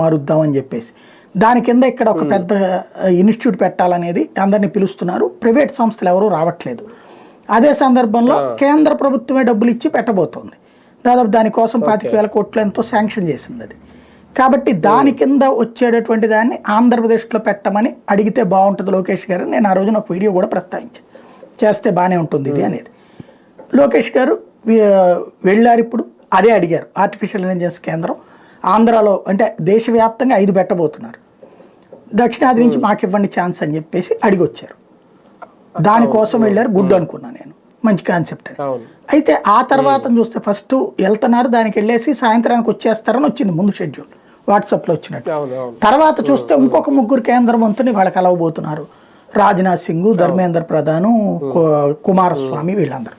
మారుద్దామని చెప్పేసి దాని కింద ఇక్కడ ఒక పెద్ద ఇన్స్టిట్యూట్ పెట్టాలనేది అందరినీ పిలుస్తున్నారు. ప్రైవేట్ సంస్థలు ఎవరూ రావట్లేదు. అదే సందర్భంలో కేంద్ర ప్రభుత్వమే డబ్బులు ఇచ్చి పెట్టబోతోంది. దాదాపు దానికోసం 25,000 కోట్లు ఎంతో శాంక్షన్ చేసింది అది. కాబట్టి దాని కింద వచ్చేటటువంటి దాన్ని ఆంధ్రప్రదేశ్లో పెట్టమని అడిగితే బాగుంటుంది లోకేష్ గారు. నేను ఆ రోజున ఒక వీడియో కూడా ప్రస్తావించాను, చేస్తే బాగానే ఉంటుంది ఇది అనేది. లోకేష్ గారు వెళ్ళారు, ఇప్పుడు అదే అడిగారు. ఆర్టిఫిషియల్ ఇంటెలిజెన్స్ కేంద్రం ఆంధ్రాలో అంటే దేశవ్యాప్తంగా 5 పెట్టబోతున్నారు, దక్షిణాది నుంచి మాకు ఇవ్వండి ఛాన్స్ అని చెప్పేసి అడిగి వచ్చారు. దానికోసం వెళ్ళారు, గుడ్ అనుకున్నాను నేను, మంచి కాన్సెప్ట్ అని. అయితే ఆ తర్వాత చూస్తే ఫస్ట్ వెళ్తున్నారు, దానికి వెళ్ళేసి సాయంత్రానికి వచ్చేస్తారని వచ్చింది ముందు షెడ్యూల్ వాట్సాప్లో వచ్చినట్టు. తర్వాత చూస్తే ఇంకొక 3 కేంద్ర మంత్రుని వాళ్ళకి కలవబోతున్నారు. రాజ్నాథ్ సింగ్, ధర్మేంద్ర ప్రధాన్, కుమారస్వామి, వీళ్ళందరూ.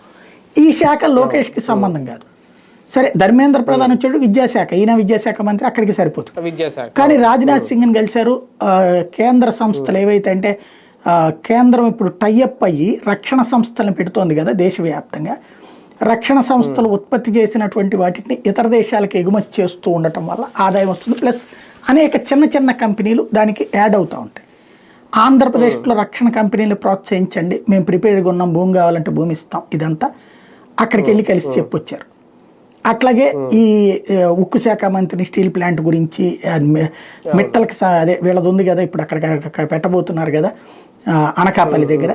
ఈ శాఖ లోకేష్కి సంబంధం కాదు. సరే, ధర్మేంద్ర ప్రధాన్ వచ్చాడు విద్యాశాఖ, ఈయన విద్యాశాఖ మంత్రి, అక్కడికి సరిపోతుంది. కానీ రాజ్నాథ్ సింగ్ని గెలిచారు. కేంద్ర సంస్థలు ఏవైతే అంటే కేంద్రం ఇప్పుడు టైఅప్ అయ్యి రక్షణ సంస్థలను పెడుతోంది కదా దేశవ్యాప్తంగా. రక్షణ సంస్థలు ఉత్పత్తి చేసినటువంటి వాటిని ఇతర దేశాలకు ఎగుమతి చేస్తూ ఉండటం వల్ల ఆదాయం వస్తుంది. ప్లస్ అనేక చిన్న చిన్న కంపెనీలు దానికి యాడ్ అవుతూ ఉంటాయి. ఆంధ్రప్రదేశ్లో రక్షణ కంపెనీలు ప్రోత్సహించండి, మేము ప్రిపేర్డ్గా ఉన్నాం, భూమి కావాలంటే భూమి ఇస్తాం, ఇదంతా అక్కడికి వెళ్ళి కలిసి చెప్పొచ్చారు. అట్లాగే ఈ ఉక్కు శాఖ మంత్రిని స్టీల్ ప్లాంట్ గురించి మిట్టలకి అదే వీళ్ళది ఉంది కదా ఇప్పుడు అక్కడ పెట్టబోతున్నారు కదా అనకాపల్లి దగ్గర.